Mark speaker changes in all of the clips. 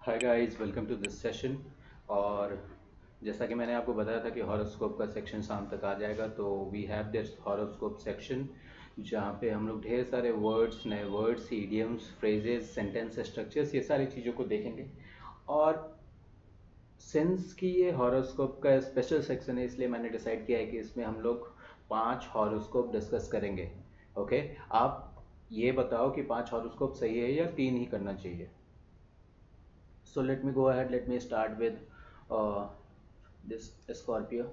Speaker 1: Hi guys, welcome to this session. और जैसा कि मैंने आपको बताया था कि हॉरोस्कोप का सेक्शन शाम तक आ जाएगा, तो we have this horoscope section जहाँ पे हम लोग ढेर सारे वर्ड्स, नए words, idioms, phrases, sentence structures, ये सारी चीज़ों को देखेंगे। और सिंस कि ये हॉरोस्कोप का स्पेशल सेक्शन है, इसलिए मैंने डिसाइड किया है कि इसमें हम लोग 5 हॉरोस्कोप डिस्कस करेंगे। ओके, आप ये बताओ कि 5 हॉरोस्कोप सही है या 3 ही करना चाहिए। So let me go ahead. Let me start with this Scorpio.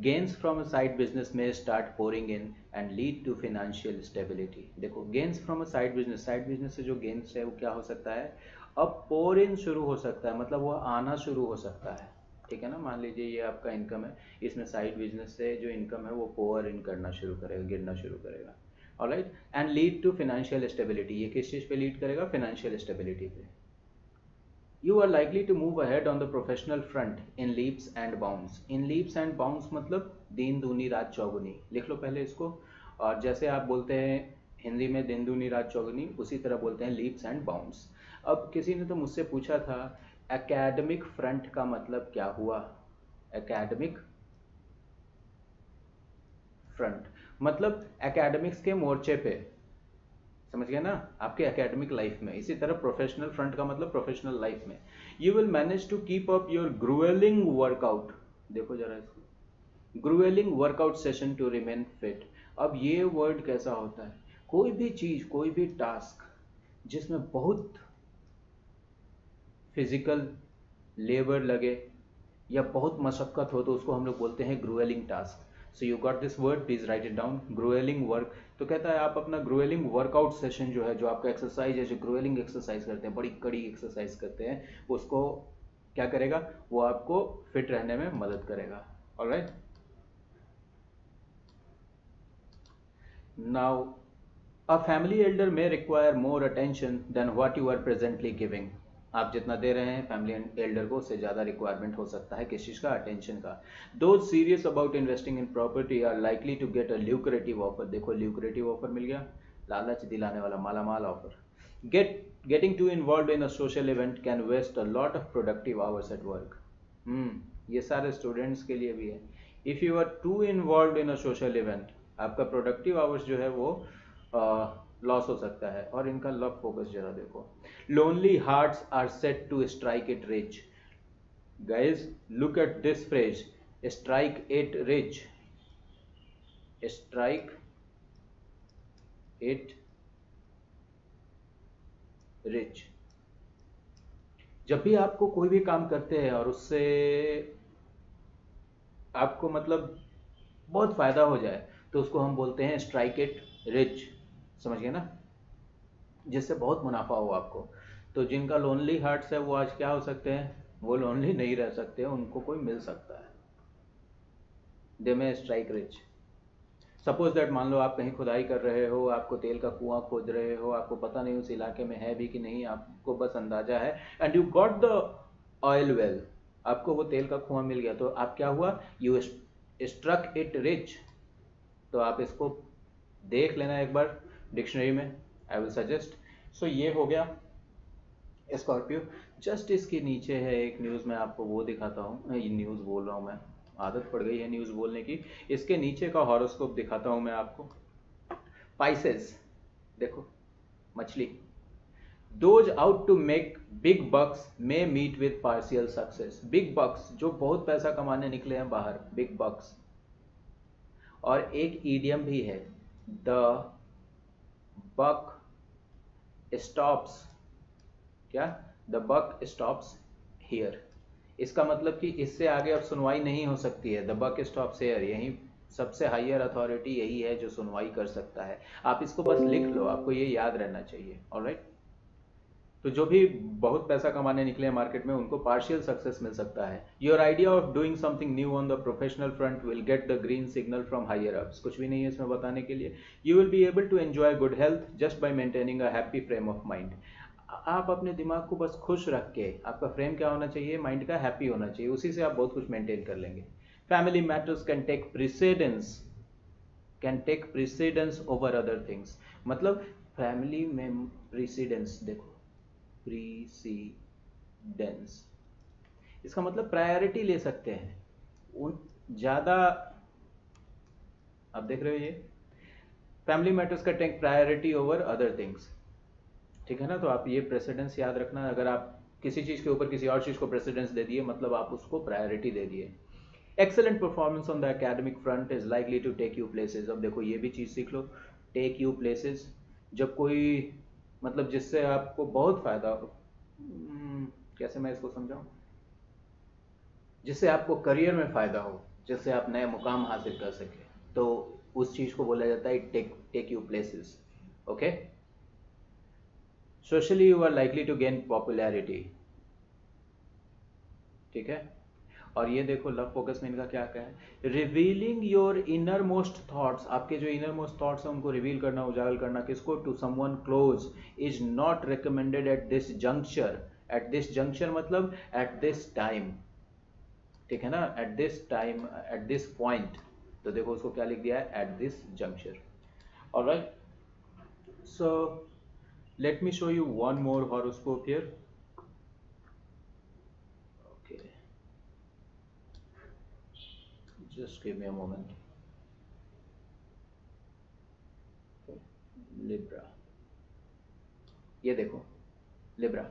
Speaker 1: Gains from a side business may start pouring in and lead to financial stability. देखो, gains from a side business से जो gains है वो क्या हो सकता है, अब pour in शुरू हो सकता है, मतलब वो आना शुरू हो सकता है। ठीक है ना, मान लीजिए ये आपका इनकम है, इसमें साइड बिजनेस से जो इनकम है वो पोअर इन करना शुरू करेगा, गिरना शुरू करेगा। Alright, and lead to financial stability. ये किस चीज़ पे लीड करेगा? फाइनेंशियल स्टेबिलिटी पे। You are likely to move ahead on the professional front in leaps and bounds. In leaps and bounds मतलब दिन दूनी रात चौगुनी, लिख लो पहले इसको। और जैसे आप बोलते हैं हिंदी में दिन दूनी रात चौगुनी, उसी तरह बोलते हैं लीप्स एंड बाउंड्स। अब किसी ने तो मुझसे पूछा था एकेडमिक फ्रंट का मतलब क्या हुआ। एकेडमिक फ्रंट मतलब एकेडमिक्स के मोर्चे पे, समझ गए ना, आपके एकेडमिक लाइफ में। इसी तरह प्रोफेशनल फ्रंट का मतलब प्रोफेशनल लाइफ में। You will manage to keep up your gruelling workout. देखो जरा इसको, gruelling workout session to remain fit. अब ये वर्ड कैसा होता है, कोई भी चीज, कोई भी टास्क जिसमें बहुत फिजिकल लेबर लगे या बहुत मशक्क़त हो, तो उसको हम लोग बोलते हैं gruelling task. So you got this word, please write it down, gruelling work. तो कहता है आप अपना ग्रुएलिंग वर्कआउट सेशन जो है, जो आपका एक्सरसाइज है, जो ग्रुएलिंग एक्सरसाइज करते हैं, बड़ी कड़ी एक्सरसाइज करते हैं, उसको क्या करेगा, वो आपको फिट रहने में मदद करेगा। Alright, now a family elder में require more attention than what you are presently giving. आप जितना दे रहे हैं फैमिली एल्डर को, उससे ज़्यादा रिक्वायरमेंट हो सकता है किस चीज़ का? अटेंशन का। Those serious about investing in property are likely to get a lucrative offer. देखो, ल्यूक्रेटिव ऑफर मिल गया, लालच दिलाने वाला मालामाल offer. Getting to involve in a social event can waste a lot of productive hours at work. ये सारे students के लिए भी है। If you are to involve in a social event, आपका प्रोडक्टिव आवर्स जो है वो लॉस हो सकता है। और इनका लव फोकस जरा देखो, lonely hearts are set to strike it rich. Guys look at this phrase, strike it rich, strike it rich. जब भी आपको कोई भी काम करते हैं और उससे आपको मतलब बहुत फायदा हो जाए, तो उसको हम बोलते हैं स्ट्राइक इट रिच। समझ गए ना, जिससे बहुत मुनाफा हो आपको। तो जिनका लोनली हार्ट्स है वो आज क्या हो सकते हैं, वो लोनली नहीं रह सकते, उनको कोई मिल सकता है। दे में स्ट्राइक रिच। सपोज दैट, मान लो आप कहीं खुदाई कर रहे हो, आपको तेल का कुआं खोद रहे हो, आपको पता नहीं उस इलाके में है भी कि नहीं, आपको बस अंदाजा है, and you got the oil well, आपको वो तेल का कुआं मिल गया, तो आप क्या हुआ, यू स्ट्रक इट रिच। तो आप इसको देख लेना एक बार डिक्शनरी में, आई विल सजेस्ट। सो ये हो गया स्कॉर्पियो। जस्ट इसके नीचे है एक न्यूज़, मैं आपको वो दिखाता हूँ। ये न्यूज़ बोल रहा हूँ मैं, आदत पड़ गई है न्यूज़ बोलने की। इसके नीचे का हॉरोस्कोप दिखाता हूँ मैं आपको। पाइसेस, देखो, मछली। Those out to make big bucks may meet with partial success. Big bucks, जो बहुत पैसा कमाने निकले हैं बाहर, बिग बक्स। और एक ईडियम भी है, द बक स्टॉप्स, क्या? The buck stops here. इसका मतलब कि इससे आगे अब सुनवाई नहीं हो सकती है। द बक स्टॉप्स हियर, यही सबसे हायर अथॉरिटी यही है जो सुनवाई कर सकता है। आप इसको बस लिख लो, आपको ये याद रहना चाहिए। ऑलराइट, तो जो भी बहुत पैसा कमाने निकले हैं मार्केट में, उनको पार्शियल सक्सेस मिल सकता है। Your idea of doing something new on the professional front will get the green signal from higher ups. कुछ भी नहीं है इसमें बताने के लिए। You will be able to enjoy good health just by maintaining a happy frame of mind. आप अपने दिमाग को बस खुश रख के, आपका फ्रेम क्या होना चाहिए, माइंड का हैप्पी होना चाहिए, उसी से आप बहुत कुछ मेंटेन कर लेंगे। Family matters can take precedence over other things. मतलब फैमिली में प्रिसीडेंस, देखो, प्रीसीडेंस, डेंस, इसका मतलब प्रायोरिटी ले सकते हैं उन ज़्यादा। आप देख रहे हो ये फैमिली मैटर्स का take priority over other things, ठीक है ना। तो आप ये प्रेसिडेंस याद रखना, अगर आप किसी चीज़ के ऊपर किसी और चीज़ को प्रेसिडेंस दे दिए मतलब आप उसको प्रायोरिटी दे दिए। Excellent performance on the academic front is likely to take you places. अब देखो ये भी चीज़ सीख लो, टेक यू प्लेसेस, जब कोई मतलब जिससे आपको बहुत फायदा हो, कैसे मैं इसको समझाऊं, जिससे आपको करियर में फ़ायदा हो, जिससे आप नए मुकाम हासिल कर सके, तो उस चीज़ को बोला जाता है take you places. Okay, socially you are likely to gain popularity, ठीक है। और ये देखो लव फोकस में इनका क्या क्या है, revealing your inner most thoughts, आपके जो इनर मोस्ट थॉट्स हैं उनको रिवील करना, उजागर करना, किसको, to someone close, is not recommended at this juncture. At this juncture मतलब एट दिस टाइम, ठीक है ना, at this time, at this point. तो देखो उसको क्या लिख दिया है, at this juncture. Alright, so let me show you one more horoscope here. Okay, just give me a moment. Libra, ये देखो Libra,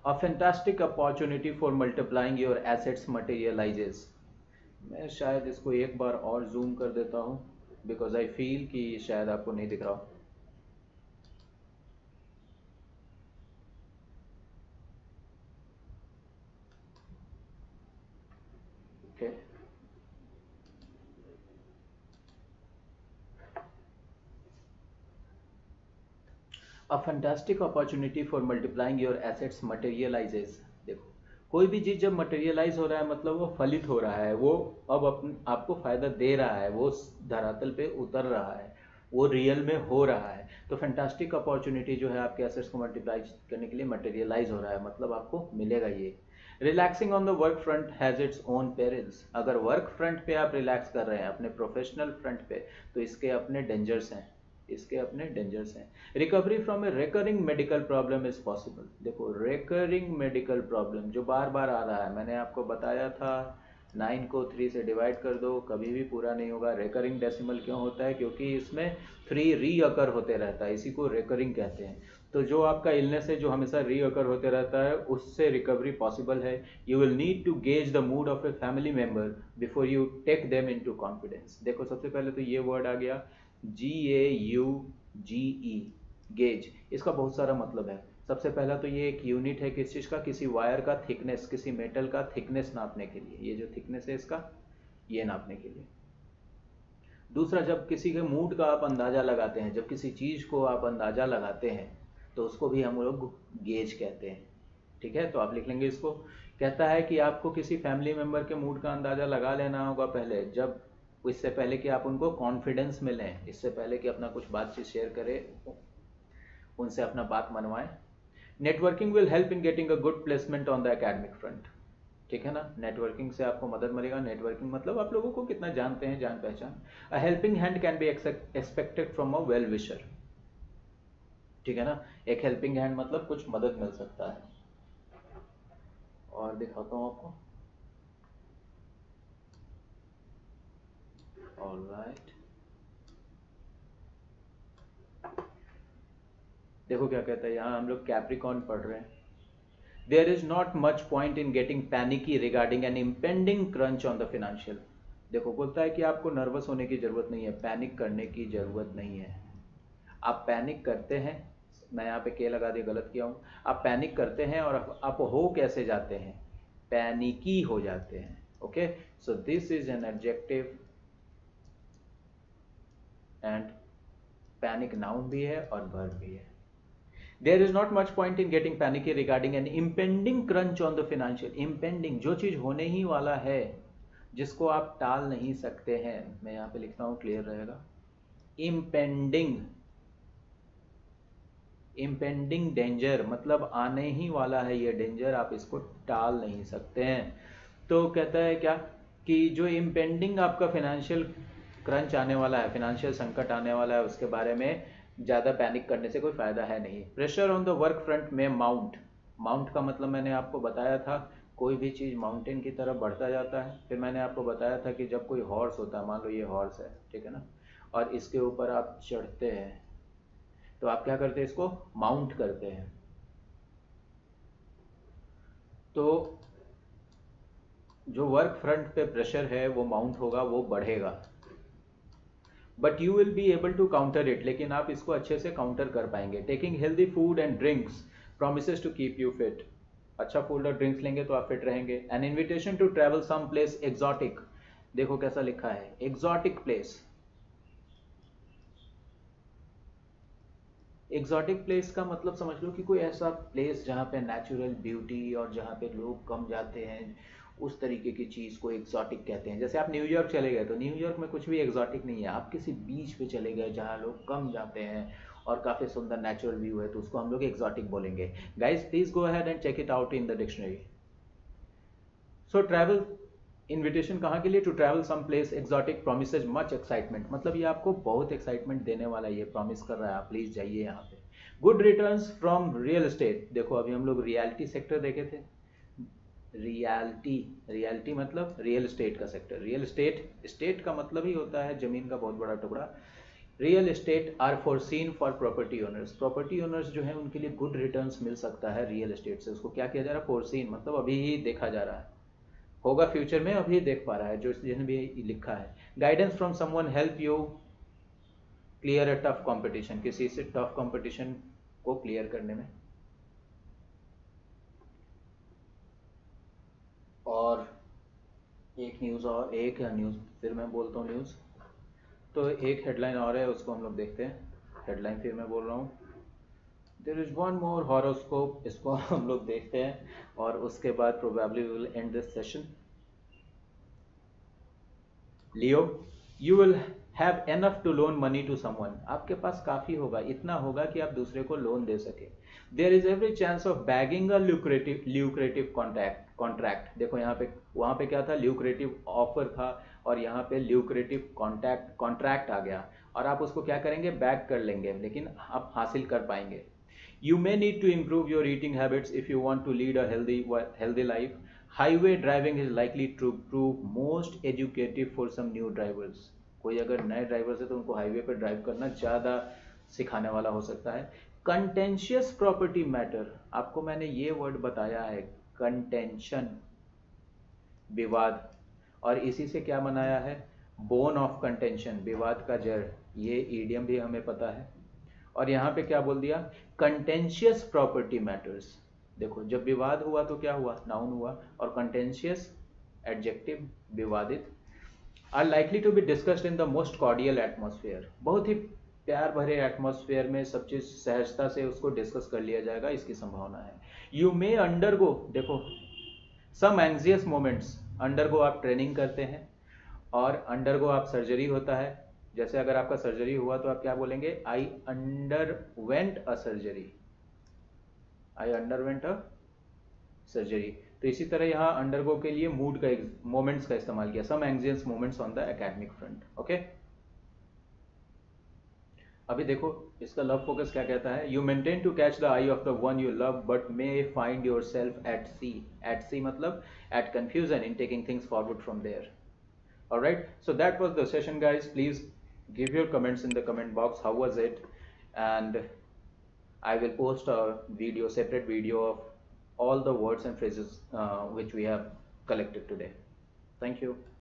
Speaker 1: a fantastic opportunity for multiplying your assets materializes। मैं शायद इसको एक बार और जूम कर देता हूँ बिकॉज आई फील कि शायद आपको नहीं दिख रहा हो। Okay, a fantastic opportunity for multiplying your assets materialises. देखो कोई भी चीज़ जब मटेरियलाइज हो रहा है मतलब वो फलित हो रहा है, वो अब आपको फायदा दे रहा है, वो धरातल पे उतर रहा है, वो रियल में हो रहा है। तो फैंटास्टिक अपॉर्चुनिटी जो है आपके एसेट्स को मल्टीप्लाई करने के लिए मटेरियलाइज हो रहा है, मतलब आपको मिलेगा ये। Relaxing on the work front has its own perils. अगर वर्क फ्रंट पे आप रिलैक्स कर रहे हैं अपने प्रोफेशनल फ्रंट पे, तो इसके अपने डेंजर्स हैं, इसके अपने डेंजर्स हैं। Recovery from A recurring medical problem is possible. देखो रिकरिंग मेडिकल प्रॉब्लम जो बार बार आ रहा है, मैंने आपको बताया था 9 को 3 से डिवाइड कर दो, कभी भी पूरा नहीं होगा। रिकरिंग डेसिमल क्यों होता है, क्योंकि इसमें 3 रीअकर होते रहता है, इसी को रिकरिंग कहते हैं। तो जो आपका इलनेस है जो हमेशा रीअकर होते रहता है, उससे रिकवरी पॉसिबल है। You will need to gauge the mood of a family member before you take them into confidence. देखो सबसे पहले तो ये वर्ड आ गया GAUGE, गेज। इसका बहुत सारा मतलब है। सबसे पहला तो ये एक यूनिट है किस चीज़ का, किसी वायर का थिकनेस, किसी मेटल का थिकनेस नापने के लिए, ये जो थिकनेस है इसका, ये नापने के लिए। दूसरा, जब किसी के मूड का आप अंदाज़ा लगाते हैं, जब किसी चीज़ को आप अंदाज़ा लगाते हैं तो उसको भी हम लोग गेज कहते हैं, ठीक है। तो आप लिख लेंगे इसको। कहता है कि आपको किसी फैमिली मेम्बर के मूड का अंदाज़ा लगा लेना होगा पहले, जब इससे पहले कि आप उनको कॉन्फिडेंस में लें, इससे पहले कि अपना कुछ बातचीत शेयर करें, उनसे अपना बात मनवाएं। Networking will help in getting a good placement on the academic front, ठीक है ना। नेटवर्किंग से आपको मदद मिलेगा। नेटवर्किंग मतलब आप लोगों को कितना जानते हैं, जान पहचान। A helping hand can be expected from a well wisher, ठीक है ना। एक हेल्पिंग हैंड मतलब कुछ मदद मिल सकता है। और दिखाता हूँ आपको। ऑलराइट, देखो क्या कहता है यहाँ, हम लोग कैप्रिकॉर्न पढ़ रहे हैं। There is not much point in getting panicky regarding an impending crunch on the financial. देखो बोलता है कि आपको नर्वस होने की जरूरत नहीं है, पैनिक करने की जरूरत नहीं है। आप पैनिक करते हैं, मैं यहाँ पे के लगा दिया, गलत किया हूँ। आप पैनिक करते हैं और आप हो कैसे जाते हैं, पैनिकी हो जाते हैं। Okay, so this is an adjective and panic noun भी है और वर्ब भी है। There is not much point in getting panicky regarding an impending crunch on the financial. Impending, जो चीज होने ही वाला है, जिसको आप टाल नहीं सकते हैं, मैं यहाँ पे लिखता हूँ, क्लियर रहेगा। इम्पेंडिंग, इम्पेंडिंग डेंजर मतलब आने ही वाला है ये डेंजर, आप इसको टाल नहीं सकते हैं। तो कहता है क्या कि जो इम्पेंडिंग आपका फिनेंशियल क्रंच आने वाला है, फिनेंशियल संकट आने वाला है, उसके बारे में ज़्यादा पैनिक करने से कोई फ़ायदा है नहीं। Pressure on the work front में माउंट, माउंट का मतलब मैंने आपको बताया था, कोई भी चीज़ माउंटेन की तरफ बढ़ता जाता है। फिर मैंने आपको बताया था कि जब कोई हॉर्स होता है, मान लो ये हॉर्स है, ठीक है ना, और इसके ऊपर आप चढ़ते हैं तो आप क्या करते हैं, इसको माउंट करते हैं। तो जो वर्क फ्रंट पे प्रेशर है वो माउंट होगा, वो बढ़ेगा, but you will be able to counter it, लेकिन आप इसको अच्छे से काउंटर कर पाएंगे। Taking healthy food and drinks promises to keep you fit. अच्छा फूड और ड्रिंक्स लेंगे तो आप फिट रहेंगे। An invitation to travel some place exotic, देखो कैसा लिखा है, एक्सॉटिक प्लेस। एक्सॉटिक प्लेस का मतलब समझ लो कि कोई ऐसा प्लेस जहाँ पे नेचुरल ब्यूटी और जहाँ पे लोग कम जाते हैं, उस तरीके की चीज़ को एक्सॉटिक कहते हैं। जैसे आप न्यूयॉर्क चले गए तो न्यूयॉर्क में कुछ भी एक्सॉटिक नहीं है। आप किसी बीच पे चले गए जहाँ लोग कम जाते हैं और काफ़ी सुंदर नेचुरल व्यू है, तो उसको हम लोग एक्सॉटिक बोलेंगे। Guys please go ahead and check it out in the dictionary. So travel invitation कहाँ के लिए, to travel some place exotic promises much excitement, मतलब ये आपको बहुत एक्साइटमेंट देने वाला ये प्रॉमिस कर रहा है, आप प्लीज जाइए यहाँ पे। Good returns from real estate, देखो अभी हम लोग रियलिटी सेक्टर देखे थे। रियलिटी, रियलिटी मतलब रियल एस्टेट का सेक्टर। रियल एस्टेट, स्टेट का मतलब ही होता है जमीन का बहुत बड़ा टुकड़ा। Real estate are foreseen for property owners, property owners जो है उनके लिए गुड रिटर्न्स मिल सकता है रियल एस्टेट से। उसको क्या किया जा रहा है, फोरसीन मतलब अभी ही देखा जा रहा है, होगा फ्यूचर में, अभी देख पा रहा है जो जिसने भी लिखा है। Guidance from someone help you clear a tough competition, किसी से टफ कंपटीशन को क्लियर करने में। और एक न्यूज़, और एक न्यूज़ फिर मैं बोलता हूँ न्यूज़, तो एक हेडलाइन और है उसको हम लोग देखते हैं। हेडलाइन फिर मैं बोल रहा हूँ, there is one more horoscope, इसको हम लोग देखते हैं और उसके बाद probably will end this session. Leo, you will have enough to loan money to someone, आपके पास काफ़ी होगा, इतना होगा कि आप दूसरे को लोन दे सके। There is every chance of bagging a lucrative contract, देखो यहाँ पे, वहाँ पे क्या था, ल्यूक्रेटिव ऑफर था, और यहाँ पे ल्यूक्रेटिव कॉन्ट्रैक्ट आ गया, और आप उसको क्या करेंगे, बैग कर लेंगे, लेकिन आप हासिल कर पाएंगे। You may need to improve your eating habits if you want to lead a healthy life. Highway driving is likely to prove most educative for some new drivers. कोई अगर नए ड्राइवर्स है तो उनको हाईवे पर ड्राइव करना ज़्यादा सिखाने वाला हो सकता है। कंटेंशियस प्रॉपर्टी मैटर, आपको मैंने ये वर्ड बताया है, कंटेंशन, विवाद, और इसी से क्या बनाया है, बोन ऑफ कंटेंशन, विवाद का जड़, ये ईडियम भी हमें पता है। और यहाँ पे क्या बोल दिया, कंटेंशियस प्रॉपर्टी मैटर्स, देखो जब विवाद हुआ तो क्या हुआ, नाउन हुआ, और कंटेंशियस एडजेक्टिव, विवादित, are likely to be discussed in the most cordial atmosphere, बहुत ही प्यार भरे एटमॉस्फेयर में सब चीज सहजता से उसको डिस्कस कर लिया जाएगा, इसकी संभावना है। यू मे अंडरगो, देखो सम एंग्जियस मोमेंट्स, अंडरगो आप ट्रेनिंग करते हैं, और अंडरगो आप सर्जरी होता है। जैसे अगर आपका सर्जरी हुआ तो आप क्या बोलेंगे, I underwent a surgery, I underwent a surgery. तो इसी तरह यहाँ अंडरगो के लिए मूड का, मोमेंट्स का इस्तेमाल किया, some anxious moments on the academic front. Okay, अभी देखो इसका लव फोकस क्या कहता है, you maintain to catch the eye of the one you love but may find yourself at sea, at sea मतलब at confusion in taking things forward from there. Alright, so that was the session guys. Please give your comments in the comment box, how was it, and I will post a video, separate video of all the words and phrases which we have collected today. Thank you.